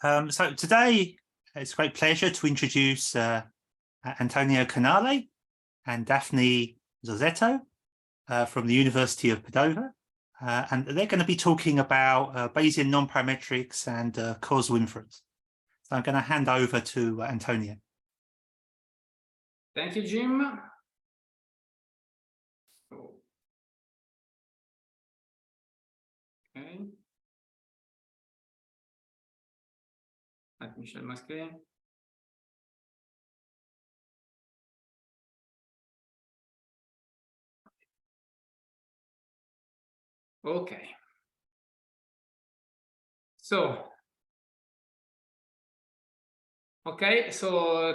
So today it's a great pleasure to introduce Antonio Canale and Daphne Zozzetto from the University of Padova. And they're going to be talking about Bayesian nonparametrics and causal inference. So I'm going to hand over to Antonio. Thank you, Jim. Okay. Let me share my screen. Okay. So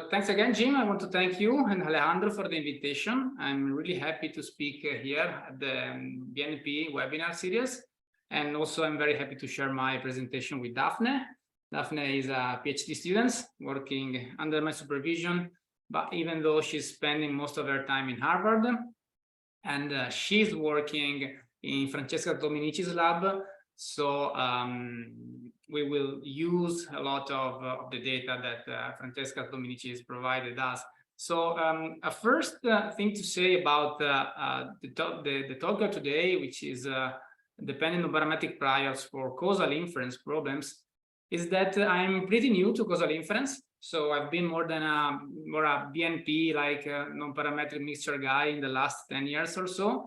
thanks again, Jim. I want to thank you and Alejandro for the invitation. I'm really happy to speak here at the BNP webinar series. And also I'm very happy to share my presentation with Daphne. Daphne is a PhD student working under my supervision, but even though she's spending most of her time in Harvard, and she's working in Francesca Dominici's lab. So we will use a lot of the data that Francesca Dominici has provided us. So a first thing to say about the talk today, which is dependent nonparametric priors for causal inference problems, is that I'm pretty new to causal inference. So I've been more a BNP, like nonparametric mixture guy in the last 10 years or so.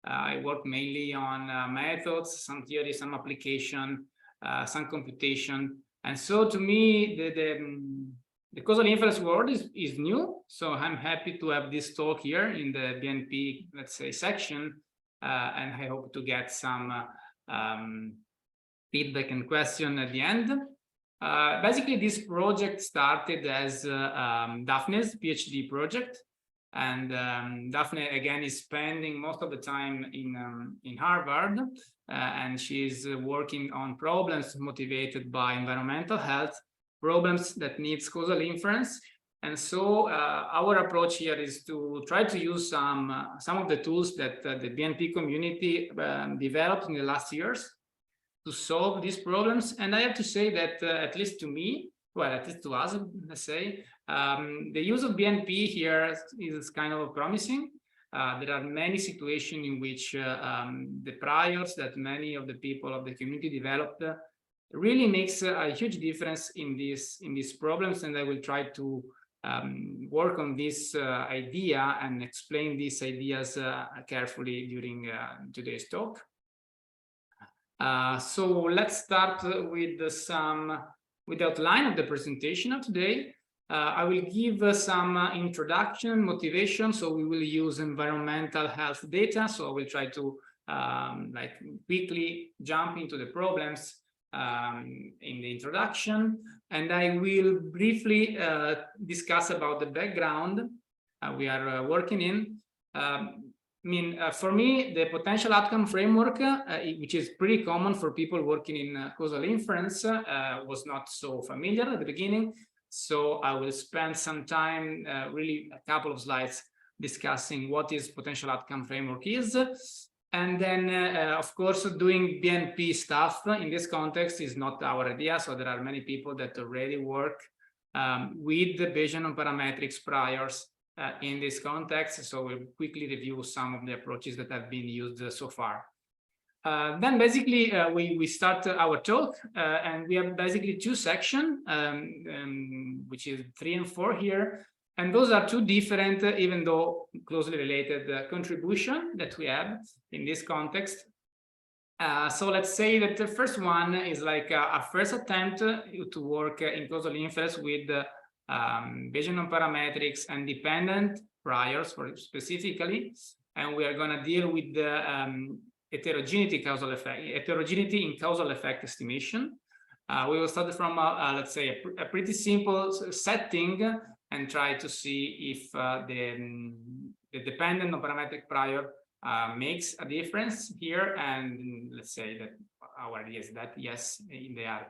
I work mainly on methods, some theory, some application, some computation. And so to me, the causal inference world is new. So I'm happy to have this talk here in the BNP, let's say, section. And I hope to get some feedback and question at the end. Basically, this project started as Daphne's PhD project. And Daphne, again, is spending most of the time in Harvard, and she's working on problems motivated by environmental health, problems that needs causal inference. And so our approach here is to try to use some of the tools that the BNP community developed in the last years to solve these problems. And I have to say that at least to me, well, at least to us, let's say, the use of BNP here is kind of promising. There are many situations in which the priors that many of the people of the community developed really makes a huge difference in these problems, and I will try to work on this idea and explain these ideas carefully during today's talk. So let's start with the outline of the presentation of today. I will give some introduction, motivation. So we will use environmental health data. So I will try to like quickly jump into the problems in the introduction. And I will briefly discuss about the background we are working in. For me, the potential outcome framework, which is pretty common for people working in causal inference, was not so familiar at the beginning. So I will spend some time, really a couple of slides, discussing what is potential outcome framework is. And then, of course, doing BNP stuff in this context is not our idea. So there are many people that already work with the Bayesian nonparametrics priors in this context. So we'll quickly review some of the approaches that have been used so far. Then basically we start our talk and we have basically two sections, which is 3 and 4 here. And those are two different, even though closely related, contribution that we have in this context. So let's say that the first one is like a first attempt to work in causal inference with Bayesian nonparametrics and dependent priors specifically. And we are going to deal with the heterogeneity in causal effect estimation. We will start from, let's say, a pretty simple setting and try to see if the dependent nonparametric prior makes a difference here. And let's say that our idea is that yes, they are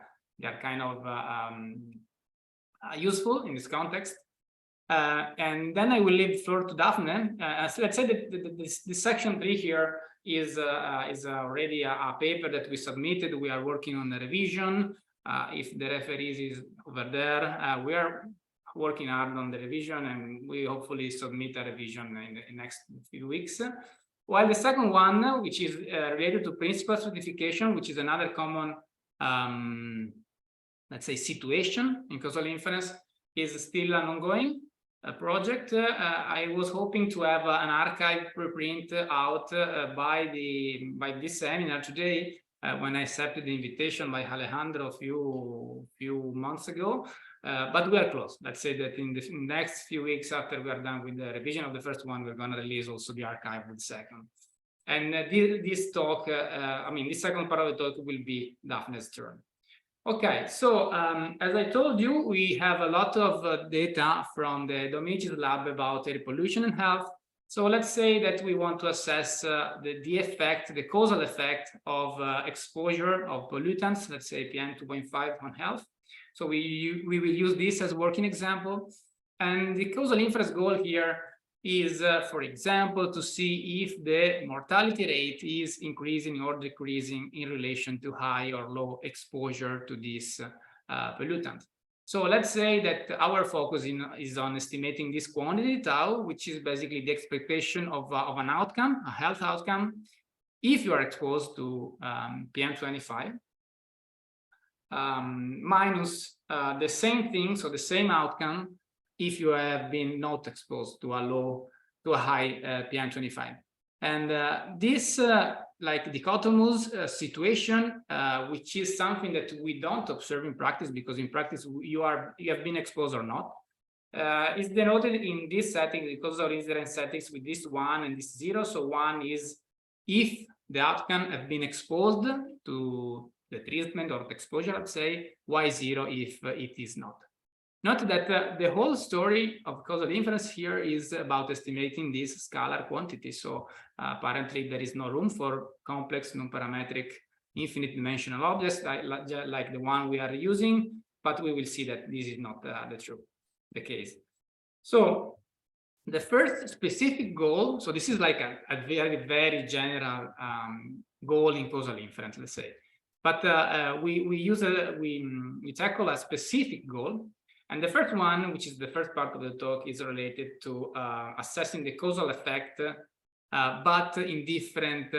kind of useful in this context. And then I will leave the floor to Daphne. So let's say that this section 3 here is already a paper that we submitted. We are working on the revision. if the referees is over there, we are working hard on the revision, and we hopefully submit a revision in the next few weeks. While the second one, which is related to principal stratification, which is another common, let's say, situation in causal inference, is still an ongoing project. I was hoping to have an archive preprint out by this seminar today, when I accepted the invitation by Alejandro a few months ago. But we are close. Let's say that in the next few weeks, after we are done with the revision of the first one, we're going to release also the archive of the second. And this talk, this second part of the talk will be Daphne's turn. Okay, so as I told you, we have a lot of data from the Dominicis lab about air pollution and health. So let's say that we want to assess the causal effect of exposure of pollutants, let's say PM 2.5 on health. So we will use this as a working example. And the causal inference goal here is, for example, to see if the mortality rate is increasing or decreasing in relation to high or low exposure to this pollutant. So let's say that our focus is on estimating this quantity tau, which is basically the expectation of an outcome, a health outcome, if you are exposed to PM25. Minus the same thing, so the same outcome if you have been not exposed to a high PM25. And this like dichotomous situation, which is something that we don't observe in practice, because in practice you have been exposed or not, is denoted in this setting, the causal incidence settings, with this 1 and this 0. So 1 is if the outcome have been exposed to the treatment or the exposure, let's say, y0 if it is not. Note that the whole story of causal inference here is about estimating this scalar quantity. So apparently there is no room for complex nonparametric infinite dimensional objects like the one we are using, but we will see that this is not the case. So the first specific goal, so this is like a very, very general goal in causal inference, let's say. But we tackle a specific goal. And the first one, which is the first part of the talk, is related to assessing the causal effect, but in different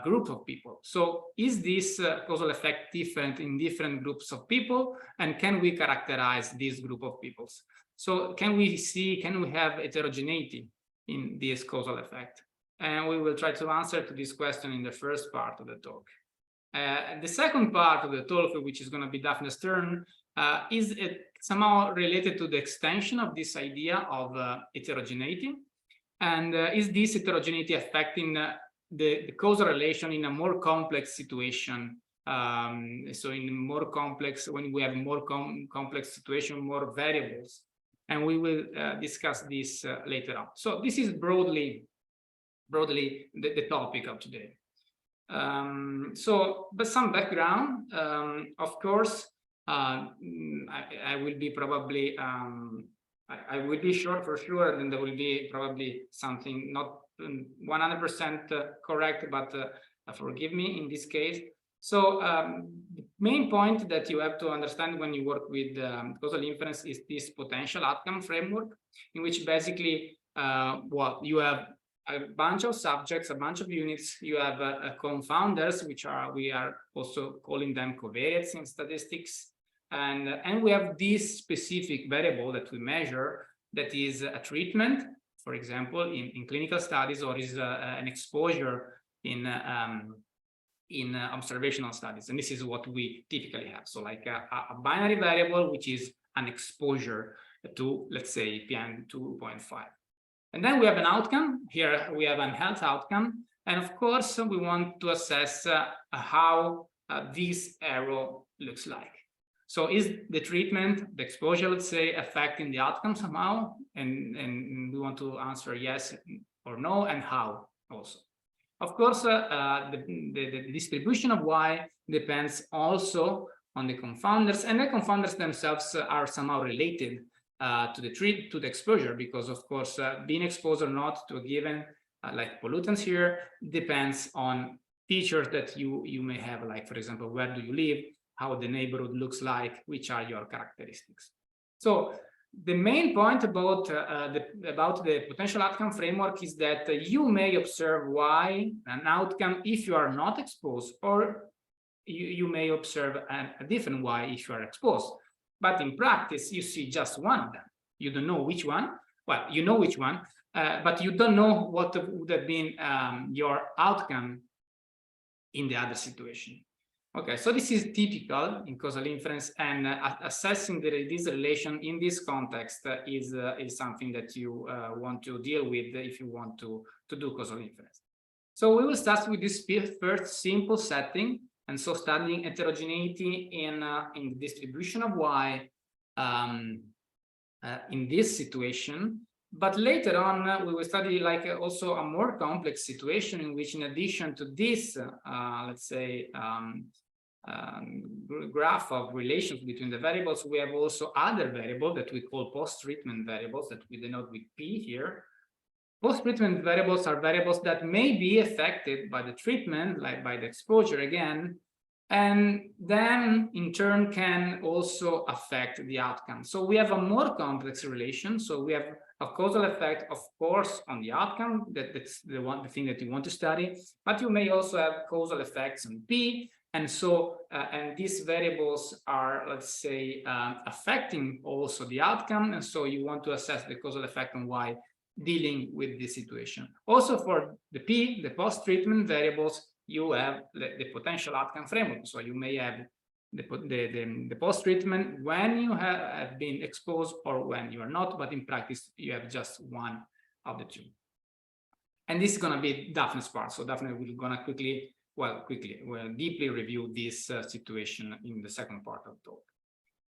groups of people. So is this causal effect different in different groups of people? And can we characterize this group of peoples? So can we have heterogeneity in this causal effect? And we will try to answer to this question in the first part of the talk. The second part of the talk, which is going to be Daphne's turn, is somehow related to the extension of this idea of heterogeneity. And is this heterogeneity affecting the causal relation in a more complex situation? So in more complex, when we have more complex situation, more variables. And we will discuss this later on. So this is broadly the topic of today. But some background, of course, I will be probably, I will be short for sure, and there will be probably something not 100% correct, but forgive me in this case. So the main point that you have to understand when you work with causal inference is this potential outcome framework, in which basically you have a bunch of subjects, a bunch of units. You have confounders, which we are also calling them covariates in statistics. And we have this specific variable that we measure that is a treatment, for example, in clinical studies, or is an exposure in observational studies. And this is what we typically have. So like a binary variable, which is an exposure to, let's say, PM 2.5. And then we have an outcome. Here we have an health outcome. And of course, we want to assess how this arrow looks like. So is the treatment, the exposure, let's say, affecting the outcome somehow? And we want to answer yes or no, and how also. Of course, the distribution of Y depends also on the confounders, and the confounders themselves are somehow related to the exposure, because of course, being exposed or not to a given, like pollutants here, depends on features that you may have, like, for example, where do you live? how the neighborhood looks like, which are your characteristics. So the main point about the potential outcome framework is that you may observe Y, an outcome, if you are not exposed, or you may observe a different Y if you are exposed. But in practice, you see just one of them. You don't know which one. Well, you know which one, but you don't know what would have been your outcome in the other situation. Okay, so this is typical in causal inference, and assessing this relation in this context is something that you want to deal with if you want to do causal inference. So we will start with this first simple setting, and so studying heterogeneity in the distribution of Y in this situation. But later on, we will study like also a more complex situation in which, in addition to this, let's say, graph of relations between the variables, we have also other variables that we call post-treatment variables that we denote with P here. Post-treatment variables are variables that may be affected by the treatment, like by the exposure again, and then in turn can also affect the outcome. So we have a more complex relation. So we have a causal effect, of course, on the outcome. That's the thing that you want to study, but you may also have causal effects on P. And so, and these variables are, let's say, affecting also the outcome. And so you want to assess the causal effect on Y dealing with this situation. Also for the P, the post-treatment variables, you have the potential outcome framework. So you may have the post-treatment when you have been exposed or when you are not, but in practice, you have just one of the two. And this is going to be Daphne's part. So Daphne will going to deeply review this situation in the second part of the talk.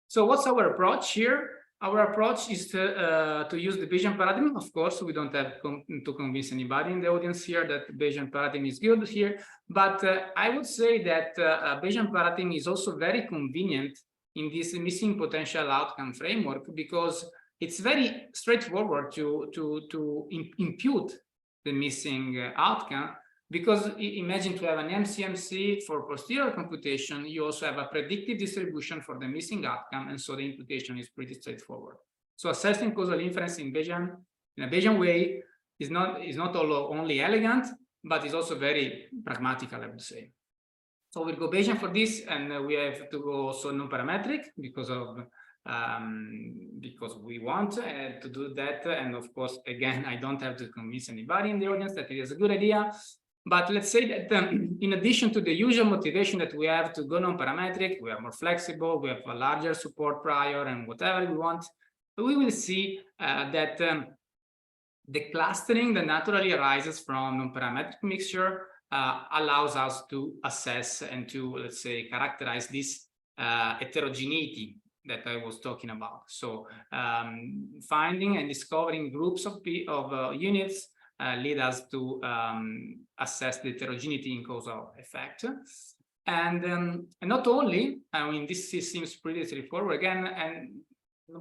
So what's our approach here? Our approach is to use the Bayesian paradigm. Of course, we don't have to convince anybody in the audience here that the Bayesian paradigm is good here. But I would say that Bayesian paradigm is also very convenient in this missing potential outcome framework, because it's very straightforward to impute the missing outcome. Because imagine to have an MCMC for posterior computation, you also have a predictive distribution for the missing outcome, and so the imputation is pretty straightforward. So assessing causal inference in a Bayesian way is not only elegant, but is also very pragmatical, I would say. So we'll go Bayesian for this, and we have to go also nonparametric because we want to do that. And of course, again, I don't have to convince anybody in the audience that it is a good idea. But let's say that in addition to the usual motivation that we have to go non-parametric, we are more flexible, we have a larger support prior and whatever we want, we will see that the clustering that naturally arises from non-parametric mixture allows us to assess and to, let's say, characterize this heterogeneity that I was talking about. So finding and discovering groups of units lead us to assess the heterogeneity in causal effect. And not only, I mean, this seems pretty straightforward again,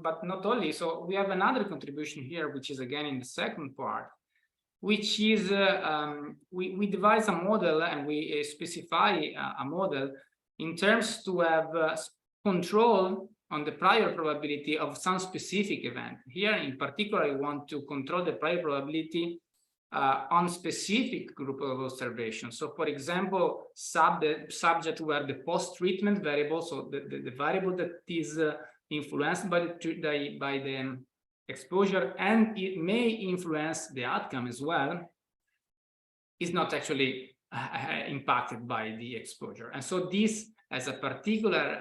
but not only, so we have another contribution here, which is again in the second part, which is we devise a model and we specify a model in terms to have control on the prior probability of some specific event. Here in particular, I want to control the prior probability on specific group of observations. So for example, the subject where the post-treatment variable, so the variable that is influenced by the exposure, and it may influence the outcome as well, is not actually impacted by the exposure. And so this as a particular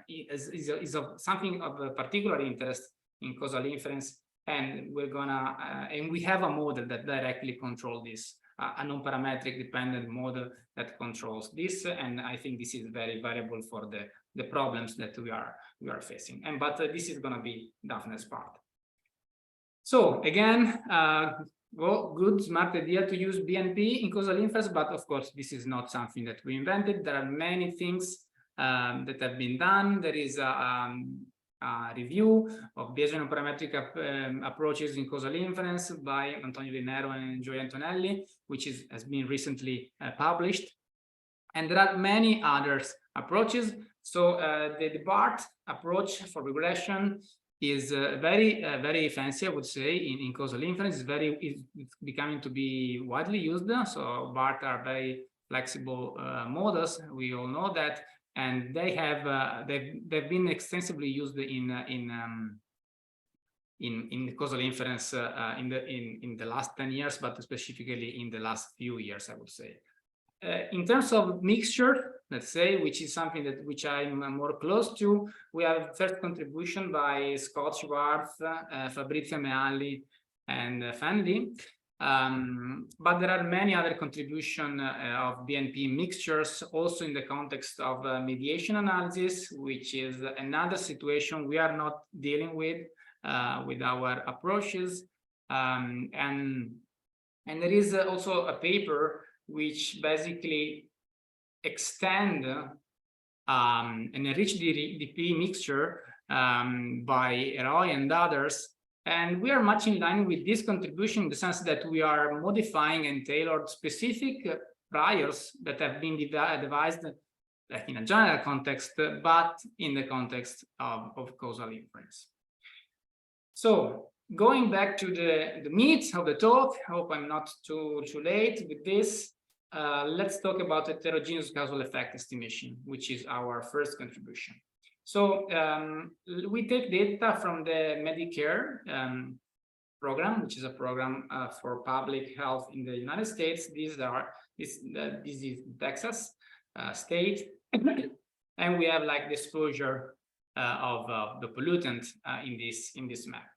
is something of a particular interest in causal inference. And we're gonna, and we have a model that directly controls this, a non-parametric dependent model that controls this. And I think this is very valuable for the problems that we are facing. But this is gonna be Daphne's part. So again, good, smart idea to use BNP in causal inference, but of course, this is not something that we invented. There are many things that have been done. There is a review of Bayesian parametric approaches in causal inference by Antonio Linero and Gioia Antonelli, which has been recently published. And there are many other approaches. So the BART approach for regression is very fancy, I would say, in causal inference. It's becoming to be widely used. So BART are very flexible models. We all know that, and they have they've been extensively used in causal inference in the last 10 years, but specifically in the last few years, I would say. In terms of mixture, let's say, which is something which I'm more close to, we have first contribution by Scott Schwartz, Fabrizio Mealli, and Fenley. But there are many other contributions of BNP mixtures, also in the context of mediation analysis, which is another situation we are not dealing with our approaches. And there is also a paper which basically extend an enriched DP mixture by Roy and others. And we are much in line with this contribution in the sense that we are modifying and tailored specific priors that have been devised like in a general context, but in the context of causal inference. So going back to the meat of the talk, I hope I'm not too late with this. Let's talk about heterogeneous causal effect estimation, which is our first contribution. So we take data from the Medicare program, which is a program for public health in the United States. This is Texas state, and we have like the exposure of the pollutant in this map.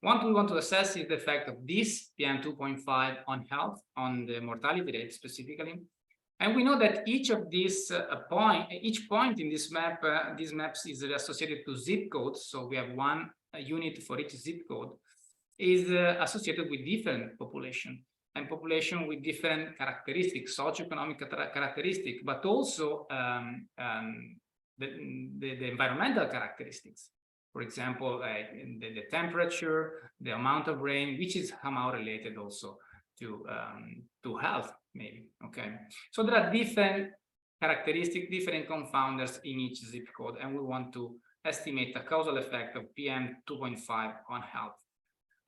What we want to assess is the effect of this PM2.5 on health, on the mortality rate specifically. And we know that each of these each point in this map, these maps is associated to zip codes. So we have one unit for each zip code is associated with different population and population with different characteristics, socioeconomic characteristics, but also the environmental characteristics. For example, the temperature, the amount of rain, which is somehow related also to health, maybe. Okay, so there are different characteristics, different confounders in each zip code, and we want to estimate the causal effect of PM2.5 on health.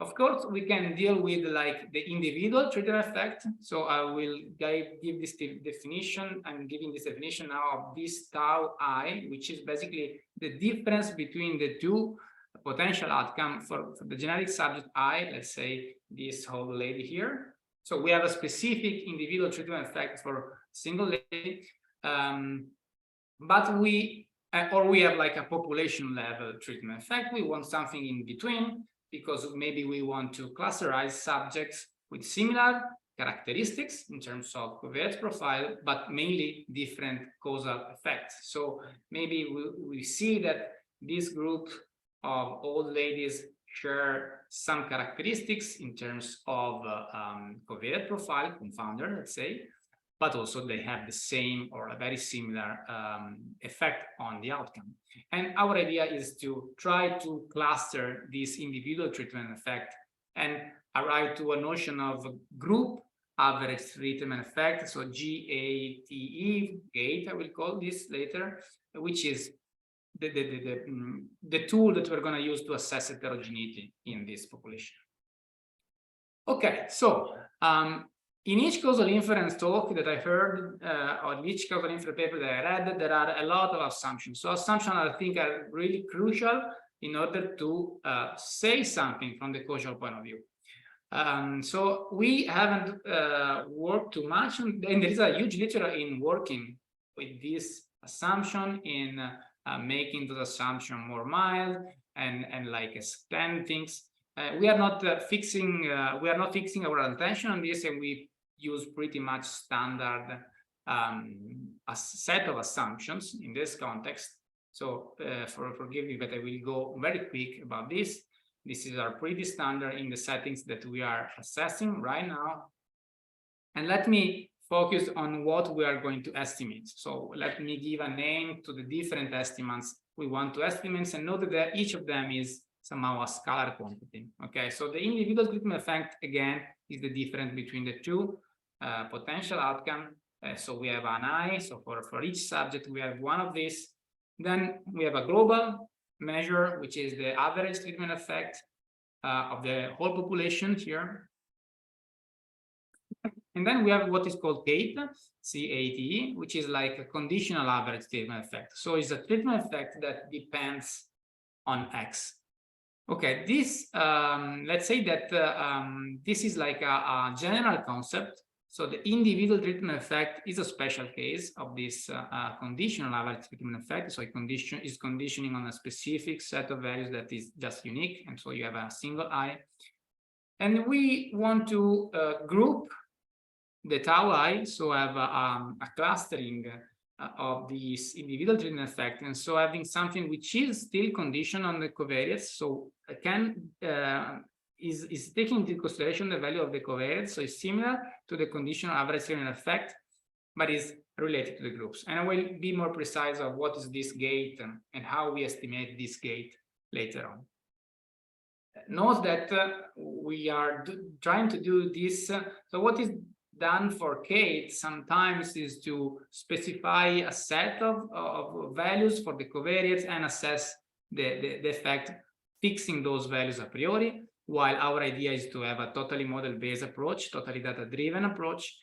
Of course, we can deal with like the individual treatment effect. So I will give this definition. I'm giving this definition now of this tau I, which is basically the difference between the two potential outcomes for the generic subject I, let's say this whole lady here. So we have a specific individual treatment effect for single lady, but we have like a population level treatment effect. We want something in between, because maybe we want to classify subjects with similar characteristics in terms of covariance profile, but mainly different causal effects. So maybe we see that this group of old ladies share some characteristics in terms of covariance profile, confounder, let's say, but also they have the same or a very similar effect on the outcome. And our idea is to try to cluster this individual treatment effect and arrive to a notion of group average treatment effect. So GATE, I will call this later, which is the tool that we're going to use to assess heterogeneity in this population. Okay, so in each causal inference talk that I heard, or each causal inference paper that I read, there are a lot of assumptions. So assumptions, I think, are really crucial in order to say something from the causal point of view. So we haven't worked too much, and there is a huge literature in working with this assumption, in making those assumptions more mild and like extend things. We are not fixing our attention on this, and we use pretty much standard a set of assumptions in this context. So forgive me, but I will go very quick about this. This is our pretty standard in the settings that we are assessing right now. And let me focus on what we are going to estimate. So let me give a name to the different estimates we want to estimate, and note that each of them is somehow a scalar quantity. Okay, so the individual treatment effect, again, is the difference between the two potential outcome. So we have an I, so for each subject, we have one of these. Then we have a global measure, which is the average treatment effect of the whole population here. And then we have what is called CATE, C-A-T-E, which is like a conditional average treatment effect. So it's a treatment effect that depends on X. Okay, this, let's say that this is like a general concept. So the individual treatment effect is a special case of this conditional average treatment effect. So it is conditioning on a specific set of values that is just unique. And so you have a single I. And we want to group the tau I, so have a clustering of this individual treatment effect, and so having something which is still conditioned on the covariates, so is taking into consideration the value of the covariates, so it's similar to the conditional average treatment effect, but is related to the groups. And I will be more precise of what is this gate and how we estimate this gate later on. Note that we are trying to do this. So what is done for CATE sometimes is to specify a set of values for the covariates and assess the effect, fixing those values a priori, while our idea is to have a totally model-based approach, totally data-driven approach,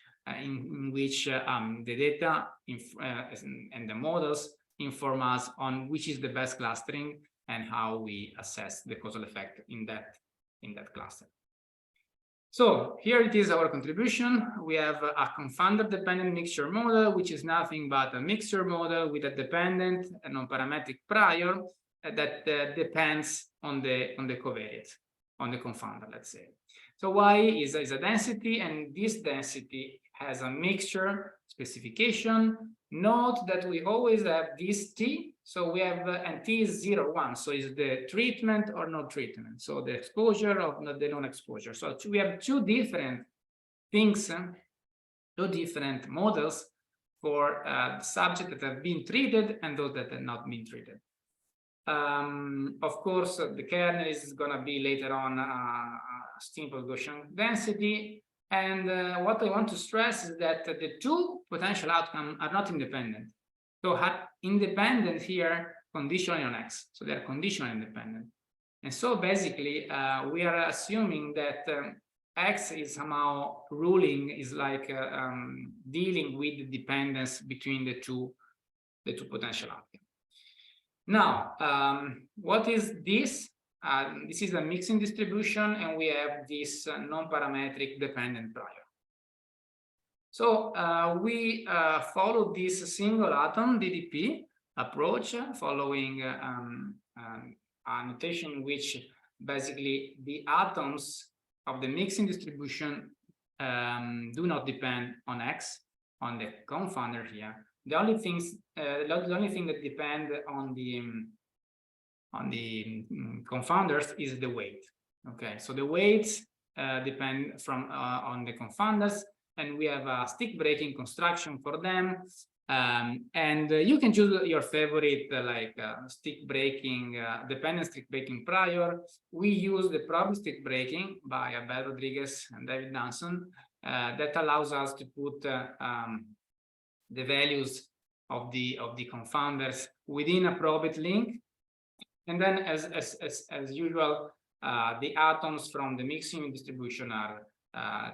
in which the data and the models inform us on which is the best clustering and how we assess the causal effect in that cluster. So here it is, our contribution. We have a confounder-dependent mixture model, which is nothing but a mixture model with a dependent and non-parametric prior that depends on the covariate, on the confounder, let's say. So Y is a density, and this density has a mixture specification. Note that we always have this T. So we have, and T is 0, 1. So is the treatment or no treatment. So the exposure or the non-exposure. So we have two different things, two different models for subjects that have been treated and those that have not been treated. Of course, the kernel is going to be later on a simple Gaussian density. And what I want to stress is that the two potential outcomes are not independent. So independent here conditionally on X. So they are conditionally independent. And so basically, we are assuming that X is somehow ruling, is like dealing with the dependence between the two potential outcomes. Now, what is this? This is a mixing distribution, and we have this non-parametric dependent prior. So we follow this single atom DDP approach, following a notation in which basically the atoms of the mixing distribution do not depend on X, on the confounder here. The only thing that depend on the confounders is the weight. Okay, so the weights depend on the confounders, and we have a stick breaking construction for them. And you can choose your favorite, like stick breaking, dependent stick breaking prior. We use the probability stick breaking by Abel Rodriguez and David Danson that allows us to put the values of the confounders within a probability link. And then, as usual, the atoms from the mixing distribution are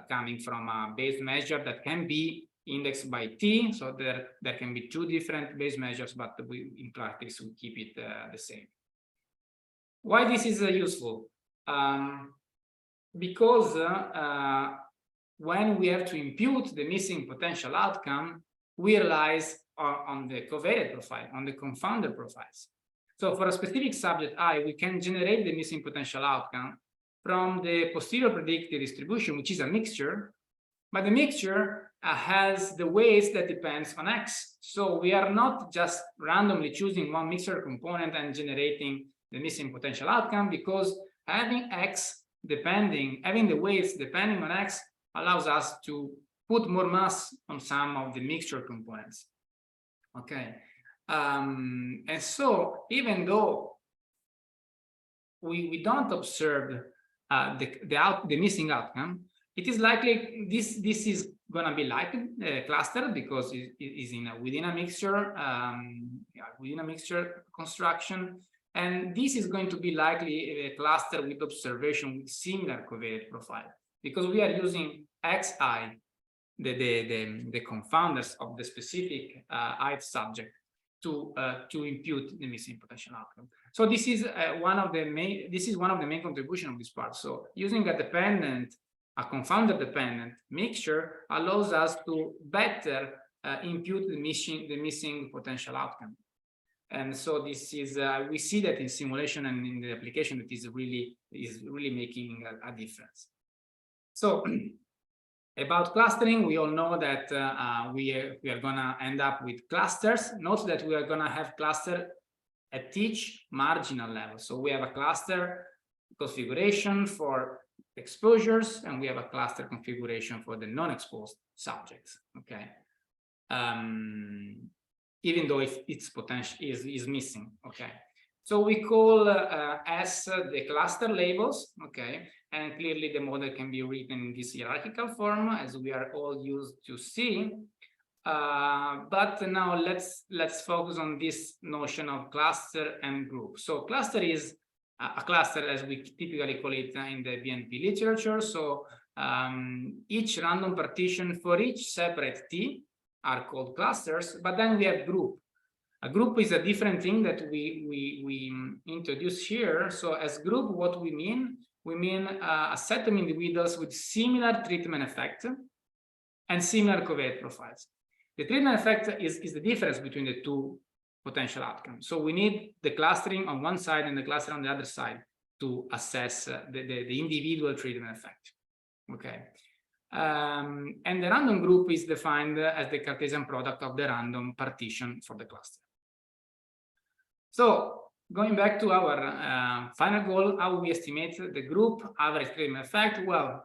coming from a base measure that can be indexed by T. So there can be two different base measures, but in practice we keep it the same. Why this is useful? Because when we have to impute the missing potential outcome, we rely on the covariate profile, on the confounder profiles. So for a specific subject I, we can generate the missing potential outcome from the posterior predicted distribution, which is a mixture, but the mixture has the weights that depends on X. So we are not just randomly choosing one mixture component and generating the missing potential outcome, because having having the weights depending on X allows us to put more mass on some of the mixture components. Okay. And so even though we don't observe the missing outcome, it is likely this is going to be like a cluster because it is within a mixture construction, and this is going to be likely a cluster with observation with similar covariate profile because we are using xi, the confounders of the specific ith subject to impute the missing potential outcome. So this is one of the main contributions of this part. So using a confounder-dependent mixture allows us to better impute the missing potential outcome. And so this is we see that in simulation and in the application it is really making a difference. So about clustering, we all know that we are going to end up with clusters. Note that we are going to have cluster at each marginal level. So we have a cluster configuration for exposures, and we have a cluster configuration for the non-exposed subjects. Okay, even though if its potential is missing. Okay, so we call S the cluster labels. Okay, and clearly the model can be written in this hierarchical form as we are all used to see. But now let's focus on this notion of cluster and group. So cluster is a cluster as we typically call it in the BNP literature. So each random partition for each separate T are called clusters, but then we have group. A group is a different thing that we introduce here. So as group, what we mean a set of individuals with similar treatment effect and similar covariate profiles. The treatment effect is the difference between the two potential outcomes. So we need the clustering on one side and the cluster on the other side to assess the individual treatment effect. Okay. And the random group is defined as the Cartesian product of the random partition for the cluster. So going back to our final goal, how we estimate the group average treatment effect? Well,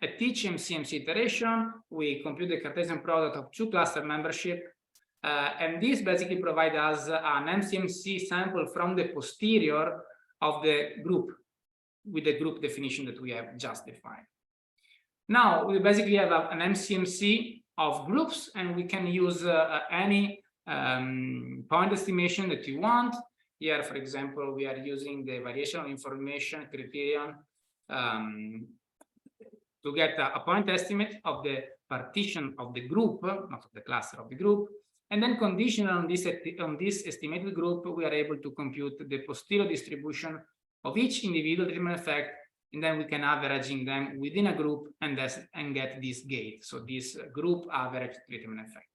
at each MCMC iteration, we compute the Cartesian product of two cluster membership, and this basically provides us an MCMC sample from the posterior of the group with the group definition that we have just defined. Now, we basically have an MCMC of groups, and we can use any point estimation that you want. Here, for example, we are using the variation of information criterion to get a point estimate of the partition of the group, not of the cluster, of the group. And then conditional on this estimated group, we are able to compute the posterior distribution of each individual treatment effect, and then we can averaging them within a group and get this gate. So this group average treatment effect.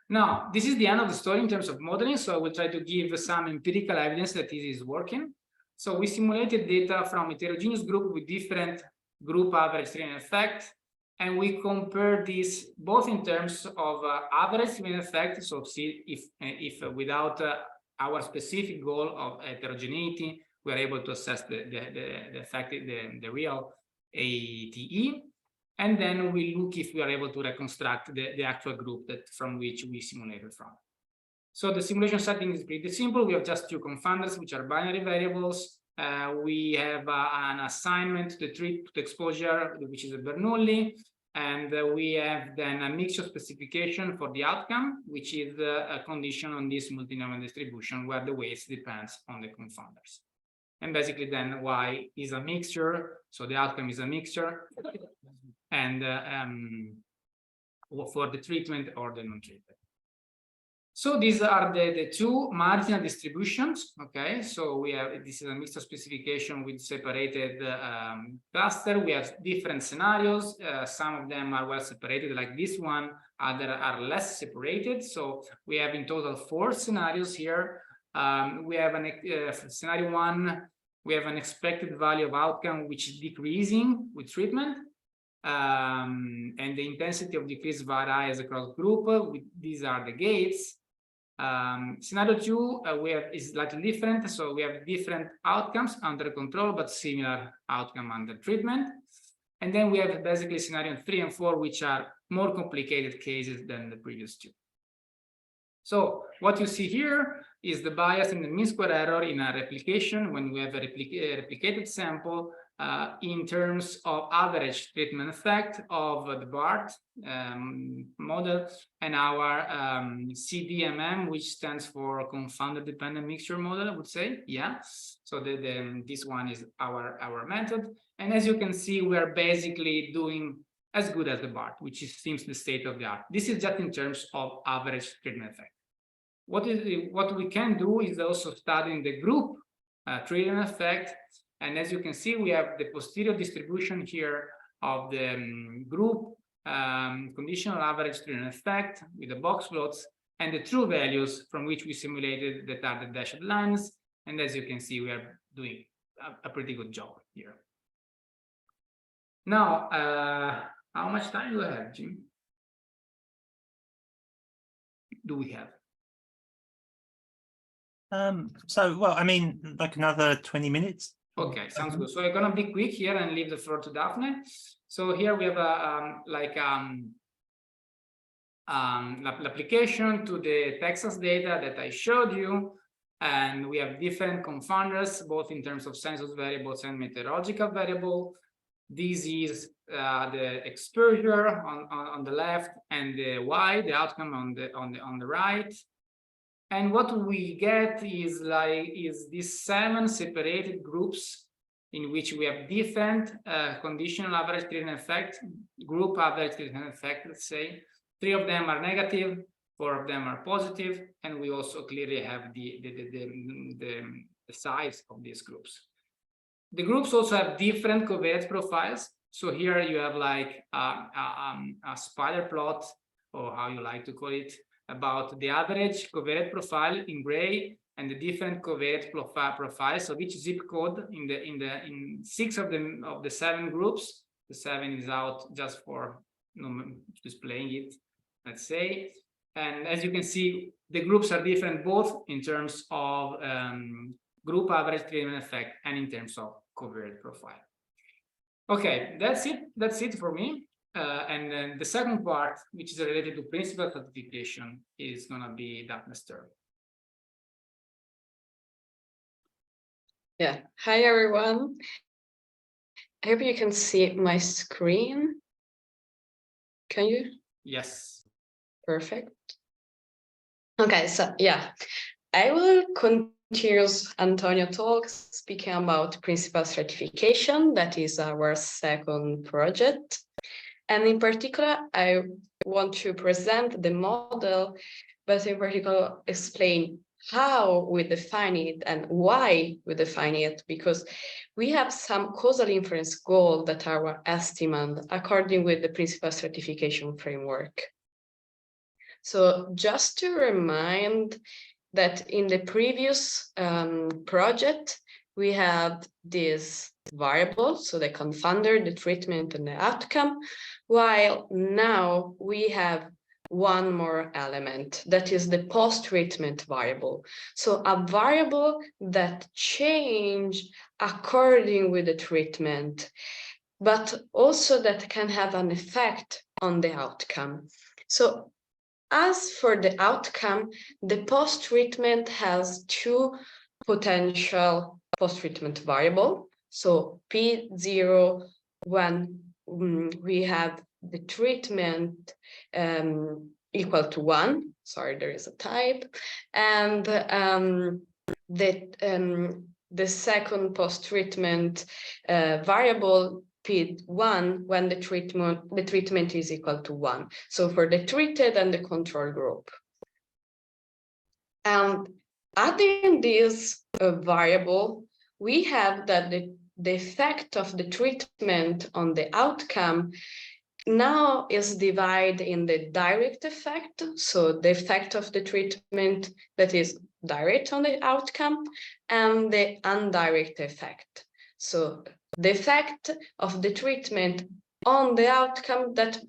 Now, this is the end of the story in terms of modeling. So I will try to give some empirical evidence that this is working. So we simulated data from heterogeneous group with different group average treatment effect, and we compare this both in terms of average treatment effect. So see if without our specific goal of heterogeneity, we are able to assess the effect, the real ATE. And then we look if we are able to reconstruct the actual group from which we simulated from. So the simulation setting is pretty simple. We have just two confounders, which are binary variables. We have an assignment to the exposure, which is a Bernoulli. And we have then a mixture specification for the outcome, which is a condition on this multinomial distribution where the weights depends on the confounders. And basically then Y is a mixture, so the outcome is a mixture, and for the treatment or the non-treatment. So these are the two marginal distributions. Okay, so we have, this is a mixture specification with separated cluster. We have different scenarios. Some of them are well separated, like this one. Other are less separated. So we have in total 4 scenarios here. We have scenario 1. We have an expected value of outcome which is decreasing with treatment. And the intensity of decrease varies across group. These are the gates. Scenario 2 is slightly different. So we have different outcomes under control, but similar outcome under treatment. And then we have basically scenario 3 and 4, which are more complicated cases than the previous 2. So what you see here is the bias and the mean square error in a replication when we have a replicated sample in terms of average treatment effect of the BART model and our CDMM, which stands for confounder-dependent mixture model, I would say. Yeah. So this one is our method. And as you can see, we are basically doing as good as the BART, which seems the state of the art. This is just in terms of average treatment effect. What we can do is also studying the group treatment effect. And as you can see, we have the posterior distribution here of the group conditional average treatment effect with the box plots and the true values from which we simulated that are the dashed lines. And as you can see, we are doing a pretty good job here. Now, how much time do I have, Jim? Do we have? Well, I mean, like another 20 minutes. Okay, sounds good. So I'm gonna be quick here and leave the floor to Daphne. So here we have a application to the Texas data that I showed you, and we have different confounders, both in terms of census variables and meteorological variable. This is the exposure on the left, and the Y, the outcome on the right. And what we get is these 7 separated groups in which we have different conditional average treatment effect, group average treatment effect, let's say. 3 of them are negative, 4 of them are positive, and we also clearly have the size of these groups. The groups also have different covariance profiles. So here you have like a spider plot, or how you like to call it, about the average covariance profile in gray and the different covariance profiles of each zip code in 6 of the 7 groups. The 7 is out just for displaying it, let's say. And as you can see, the groups are different both in terms of group average treatment effect and in terms of covariance profile. Okay, that's it. That's it for me. And then the second part, which is related to principal stratification, is going to be Daphne's turn. Yeah. Hi, everyone. I hope you can see my screen. Can you? Yes. Perfect. Okay, so yeah, I will continue Antonio talk speaking about principal stratification. That is our second project. And in particular, I want to present the model, but in particular explain how we define it and why we define it, because we have some causal inference goals that are estimated according with the principal stratification framework. So just to remind that in the previous project, we had this variable, so the confounder, the treatment, and the outcome, while now we have one more element, that is the post-treatment variable. So a variable that changes according with the treatment, but also that can have an effect on the outcome. So as for the outcome, the post-treatment has 2 potential post-treatment variable. So P0 when we have the treatment equal to 1. Sorry, there is a type. And the second post-treatment variable P1 when the treatment is equal to 1. So for the treated and the control group. And adding this variable, we have that the effect of the treatment on the outcome now is divided in the direct effect. So the effect of the treatment that is direct on the outcome, and the indirect effect. So the effect of the treatment on the outcome that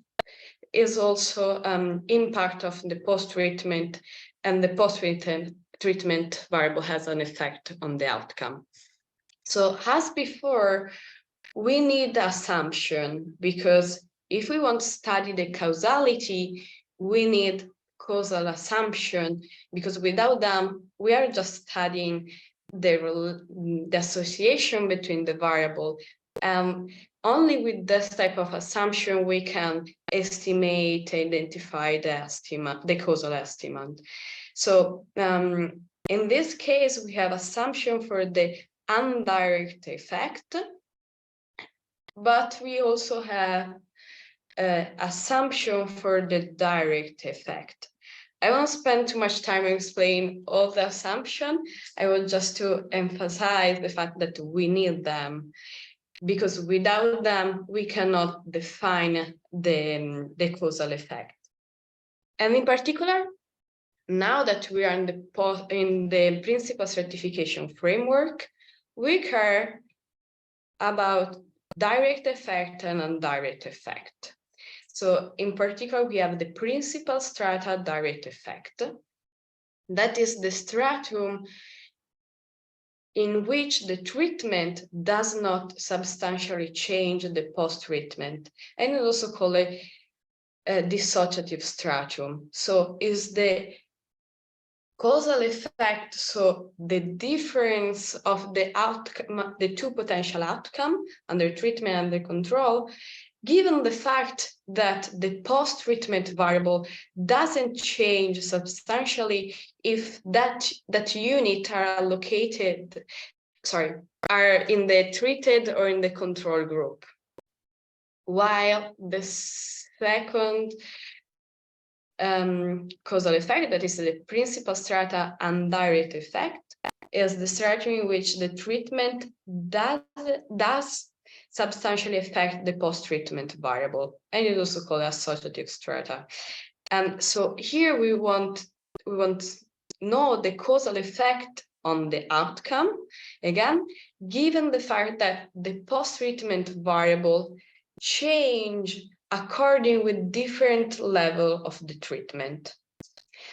is also impact of the post-treatment, and the post-treatment variable has an effect on the outcome. So as before, we need assumption, because if we want to study the causality, we need causal assumption, because without them, we are just studying the association between the variable. Only with this type of assumption we can estimate, identify the estimate, the causal estimate. So in this case, we have assumption for the indirect effect, but we also have assumption for the direct effect. I won't spend too much time explaining all the assumption. I want just to emphasize the fact that we need them, because without them, we cannot define the causal effect. And in particular, now that we are in the principal stratification framework, we care about direct effect and indirect effect. So in particular, we have the principal strata direct effect. That is the stratum in which the treatment does not substantially change the post-treatment, and it's also called a dissociative stratum. So is the causal effect, so the difference of the outcome, the two potential outcome under treatment and under control, given the fact that the post-treatment variable doesn't change substantially if that unit are allocated, are in the treated or in the control group. While the second causal effect, that is the principal strata indirect effect, is the stratum in which the treatment does substantially affect the post-treatment variable, and it is also called associative strata. And so here we want to know the causal effect on the outcome, again, given the fact that the post-treatment variable change according with different level of the treatment.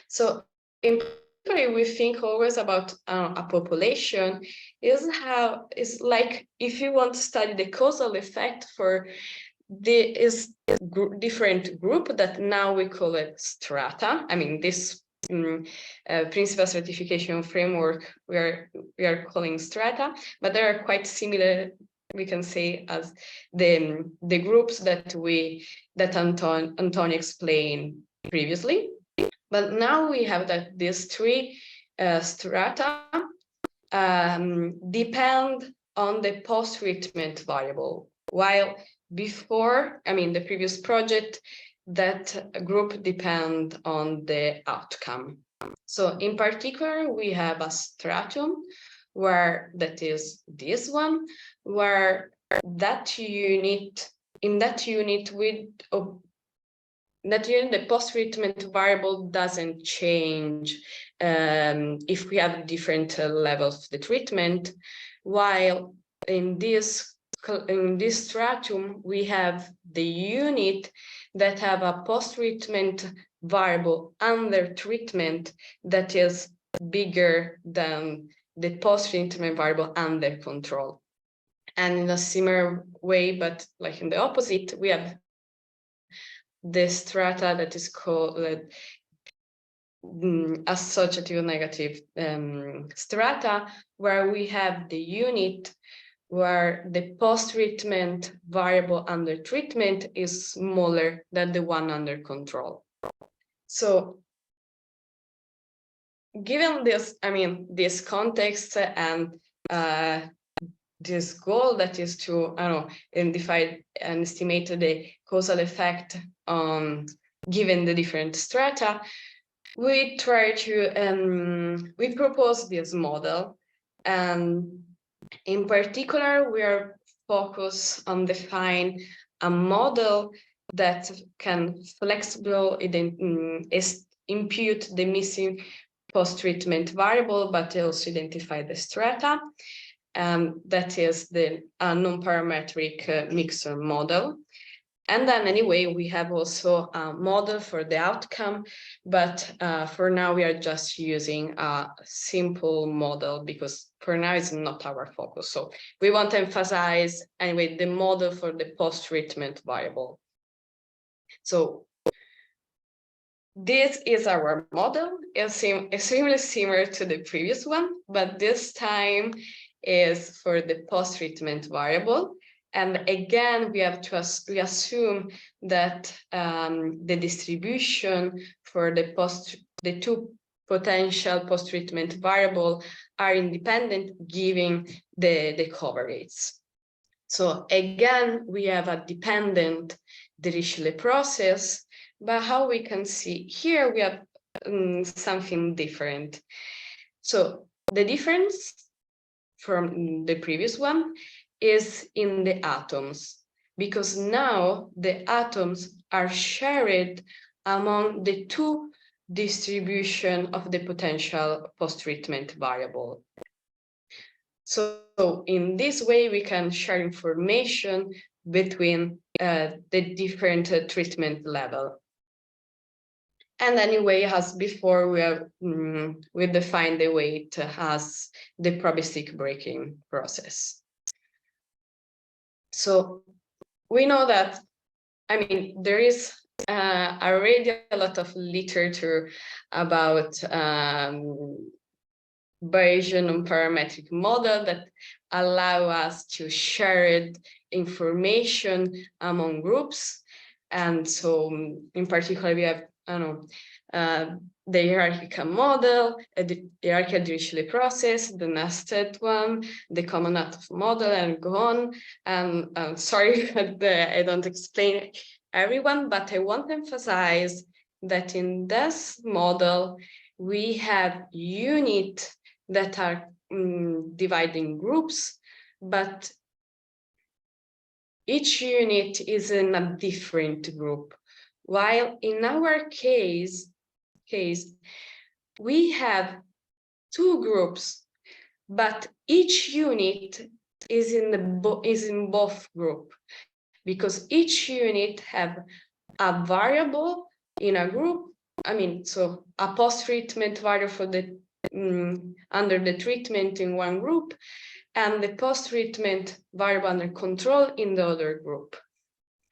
So in particular, we think always about a population is like if you want to study the causal effect for different group that now we call it strata. I mean, this principal stratification framework we are calling strata, but they are quite similar, we can say, as the groups that Antonio explained previously. But now we have that these three strata depend on the post-treatment variable, while before, I mean, the previous project, that group depend on the outcome. So in particular, we have a stratum where that is this one, where that unit, in that unit with the post-treatment variable doesn't change if we have different levels of the treatment, while in this stratum we have the unit that have a post-treatment variable under treatment that is bigger than the post-treatment variable under control. And in a similar way, but like in the opposite, we have the strata that is called associative negative strata, where we have the unit where the post-treatment variable under treatment is smaller than the one under control. So given this, I mean, this context and this goal that is to, identify and estimate the causal effect given the different strata, we try to, we propose this model. And in particular, we are focused on define a model that can flexibly impute the missing post-treatment variable, but also identify the strata. That is the nonparametric mixer model. And then anyway, we have also a model for the outcome, but for now we are just using a simple model because for now it's not our focus. So we want to emphasize anyway the model for the post-treatment variable. So this is our model. It's extremely similar to the previous one, but this time is for the post-treatment variable. And again, we have to assume that the distribution for the two potential post-treatment variable are independent, giving the coverage. So again, we have a dependent Dirichlet process, but how we can see here, we have something different. So the difference from the previous one is in the atoms, because now the atoms are shared among the two distribution of the potential post-treatment variable. So in this way, we can share information between the different treatment level. And anyway, as before, we defined the weight as the probabilistic breaking process. So we know that, I mean, there is already a lot of literature about Bayesian nonparametric model that allow us to share information among groups. And so in particular, we have, the hierarchical model, the hierarchical Dirichlet process, the nested one, the common atom model, and go on. And I'm sorry that I don't explain everyone, but I want to emphasize that in this model, we have units that are divided in groups, but each unit is in a different group. While in our case, we have two groups, but each unit is in both groups, because each unit have a variable in a group. I mean, so a post-treatment variable for the under the treatment in one group, and the post-treatment variable under control in the other group.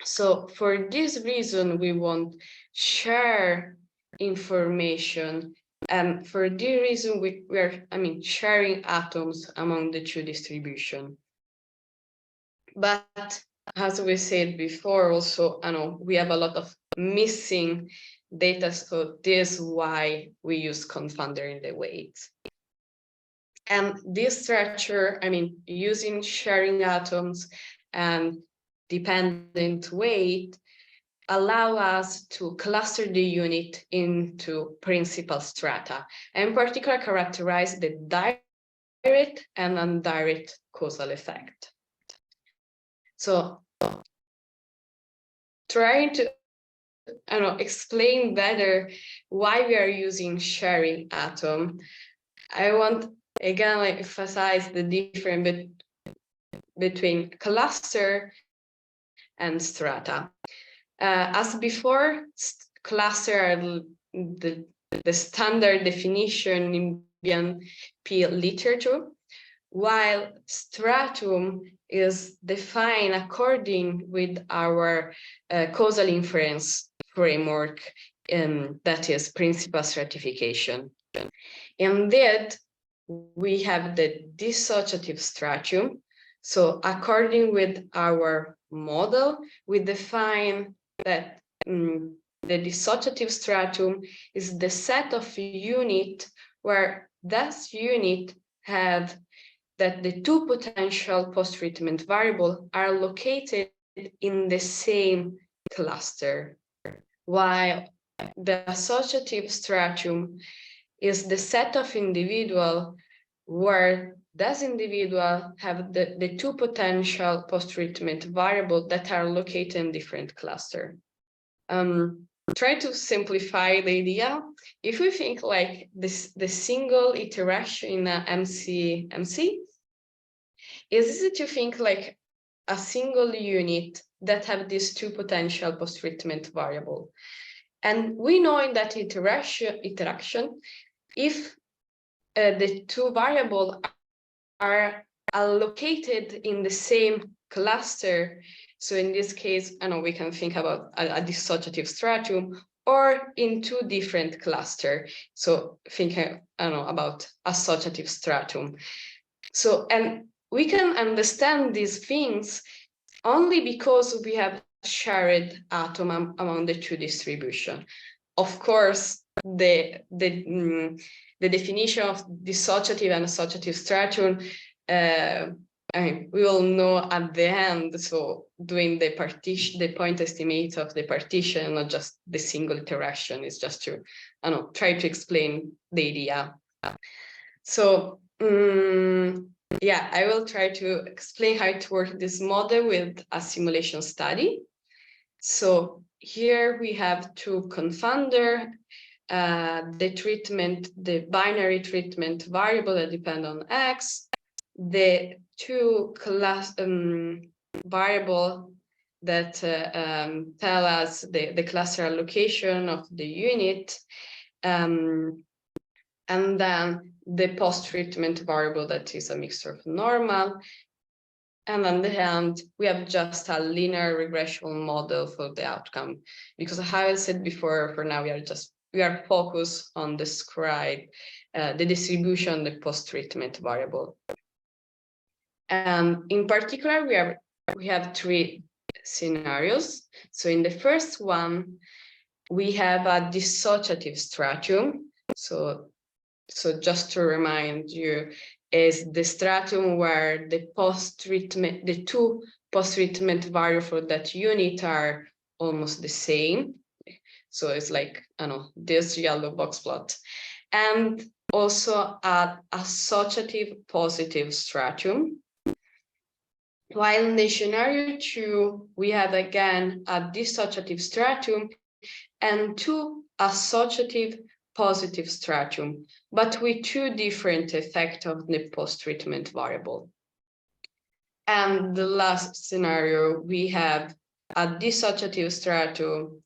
So for this reason, we want share information, and for this reason, we are sharing atoms among the two distribution. But as we said before, also, we have a lot of missing data, so this is why we use confounder in the weight. And this structure, using sharing atoms and dependent weight, allow us to cluster the unit into principal strata, and in particular characterize the direct and indirect causal effect. So trying to explain better why we are using sharing atom, I want again emphasize the difference between cluster and strata. As before, cluster are the standard definition in BNP literature, while stratum is defined according with our causal inference framework, that is principal stratification. Indeed, we have the dissociative stratum. So according with our model, we define that the dissociative stratum is the set of unit where that unit have that the two potential post-treatment variables are located in the same cluster, while the associative stratum is the set of individual where this individual have the two potential post-treatment variables that are located in different cluster. Try to simplify the idea. If we think like this, the single interaction in a MC, is easy to think like a single unit that have these two potential post-treatment variable. And we know in that interaction, if the two variables are located in the same cluster, so in this case, we can think about a dissociative stratum, or in two different clusters. So think, I don't know, about associative stratum. So, and we can understand these things only because we have shared atom among the two distribution. Of course, the definition of dissociative and associative stratum, we will know at the end. So doing the partition, the point estimate of the partition, not just the single interaction, is just to, I don't know, try to explain the idea. So yeah, I will try to explain how to work this model with a simulation study. So here we have two confounder, the binary treatment variable that depend on X, the two class variable that tell us the cluster allocation of the unit, and then the post-treatment variable that is a mixture of normal. And on the end, we have just a linear regression model for the outcome, because as I said before, for now we are focused on describe the distribution, the post-treatment variable. And in particular, we have three scenarios. So in the first one, we have a dissociative stratum. So just to remind you, is the stratum where the two post-treatment variables for that unit are almost the same. So it's like, I don't know, this yellow box plot. And also an associative positive stratum. While in the scenario 2, we have again a dissociative stratum and two associative positive stratum, but with two different effects of the post-treatment variable. And the last scenario, we have a dissociative stratum,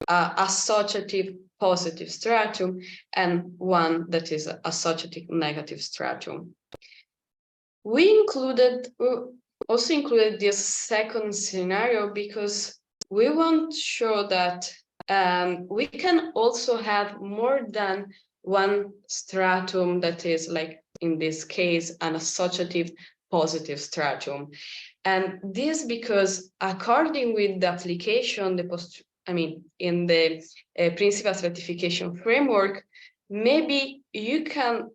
associative positive stratum, and one that is associative negative stratum. We also included this second scenario because we want to show that we can also have more than one stratum that is, like in this case, an associative positive stratum. And this because according with the application, in the principal stratification framework, maybe you care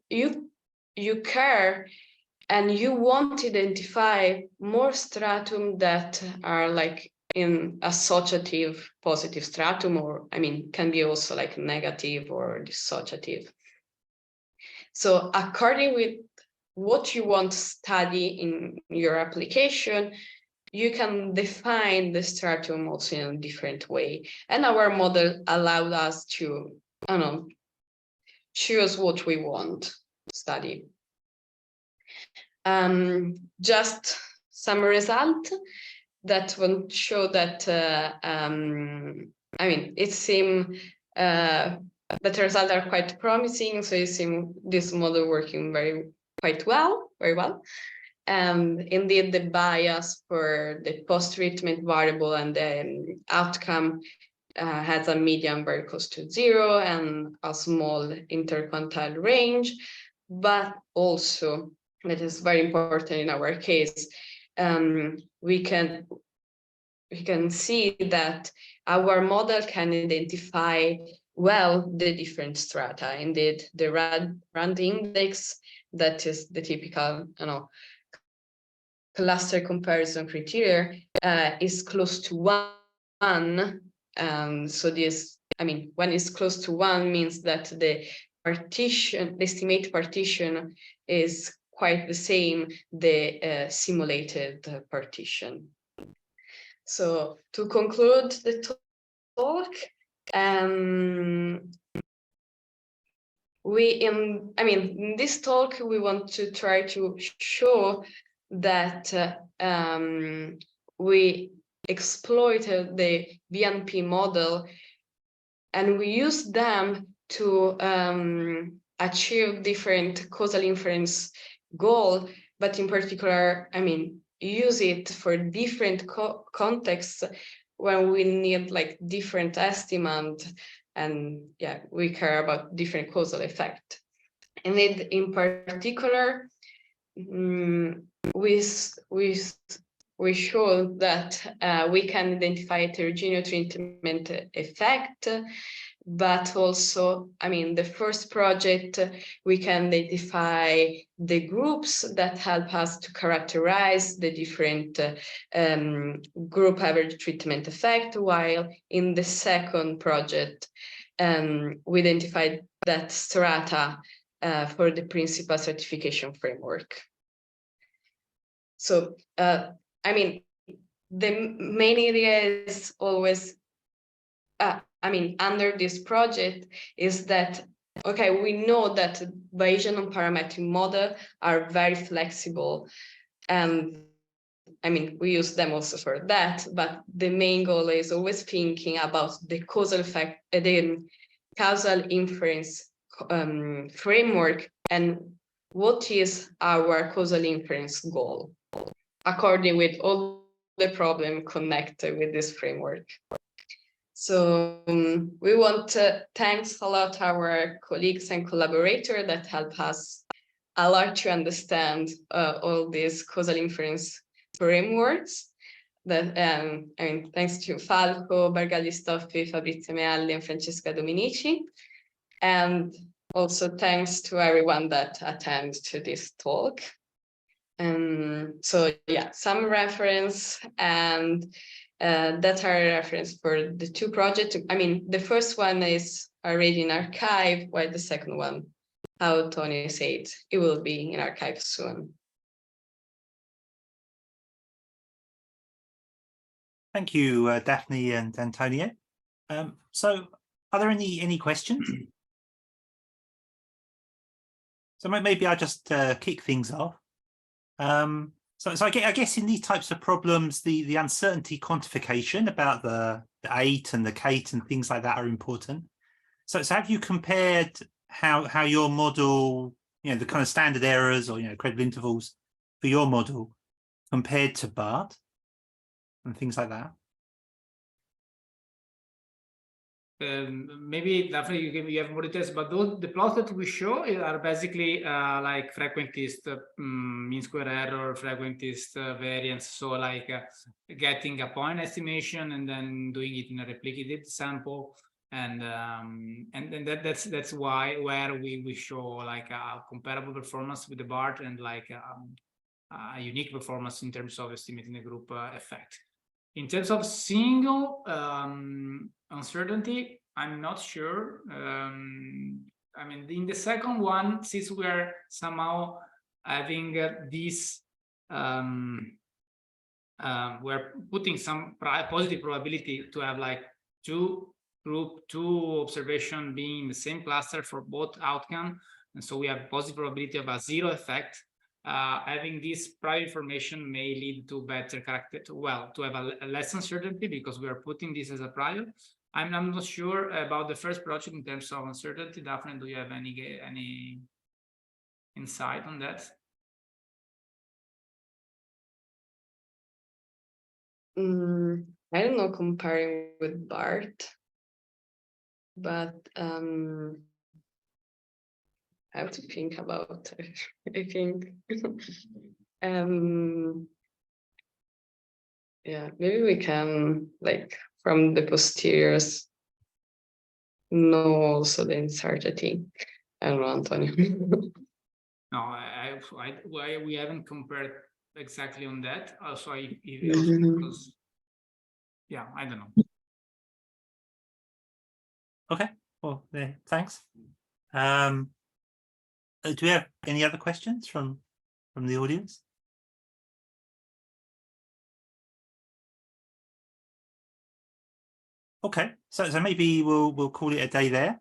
and you want to identify more stratum that are like in associative positive stratum, or can be also like negative or dissociative. So according with what you want to study in your application, you can define the stratum also in a different way. And our model allowed us to, choose what we want to study. Just some result that will show that it seems that the results are quite promising. So you see this model working very well. Indeed, the bias for the post-treatment variable and the outcome has a median very close to 0 and a small interquantile range, but also, that is very important in our case, we can see that our model can identify well the different strata. Indeed, the RAND index, that is the typical cluster comparison criteria, is close to 1. So this, when it's close to 1 means that the estimate partition is quite the same, the simulated partition. So to conclude the talk, in this talk, we want to try to show that we exploited the BNP model and we used them to achieve different causal inference goal, but in particular, use it for different contexts when we need like different estimate, and yeah, we care about different causal effect. And in particular, we show that we can identify heterogeneous treatment effect, but also, I mean, the first project, we can identify the groups that help us to characterize the different group average treatment effect, while in the second project, we identified that strata for the principal stratification framework. So, I mean, the main idea is always, I mean, under this project is that, okay, we know that Bayesian nonparametric models are very flexible, and I mean, we use them also for that, but the main goal is always thinking about the causal effect, the causal inference framework, and what is our causal inference goal, according with all the problem connected with this framework. So we want to thanks a lot our colleagues and collaborators that help us a lot to understand all these causal inference frameworks. That I mean, thanks to Falco, Bargalli Stoffi, Fabrizio Mealli, and Francesca Dominici, and also thanks to everyone that attends to this talk. So yeah, some reference, and that are reference for the two projects. I mean, the first one is already in archive, while the second one, how Tony said, it will be in archive soon. Thank you, Daphne and Antonio. So are there any questions? So maybe I'll just kick things off. So I guess in these types of problems, the uncertainty quantification about the 8 and the CATE and things like that are important. So have you compared how your model, you know, the kind of standard errors or, you know, credible intervals for your model compared to BART and things like that? Maybe definitely you have more details, but the plots that we show are basically like frequentist mean square error, frequentist variance. So like getting a point estimation and then doing it in a replicated sample, and then that's why where we show like a comparable performance with the BART and like a unique performance in terms of estimating the group effect. In terms of single uncertainty, I'm not sure. I mean, in the second one, since we're somehow having this, we're putting some positive probability to have like two observation being in the same cluster for both outcome, and so we have positive probability of a zero effect. Having this prior information may lead to better to have a less uncertainty because we are putting this as a prior. I'm not sure about the first project in terms of uncertainty. Daphne, do you have any insight on that? I don't know comparing with BART, but I have to think about it. I think yeah, maybe we can, like, from the posteriors know also the uncertainty. I don't know, Antonio. No, we haven't compared exactly on that. Also, because yeah, I don't know. Okay, well, yeah, thanks. Do we have any other questions from the audience? Okay, so maybe we'll call it a day there.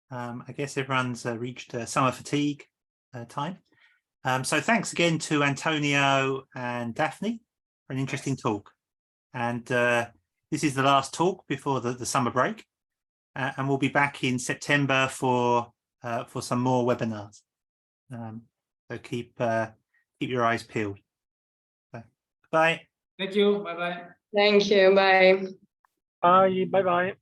I guess everyone's reached summer fatigue time. So thanks again to Antonio and Daphne for an interesting talk. And this is the last talk before the summer break, and we'll be back in September for some more webinars. So keep your eyes peeled. So, bye. Thank you. Bye bye. Thank you. Bye. Bye. Bye. Bye.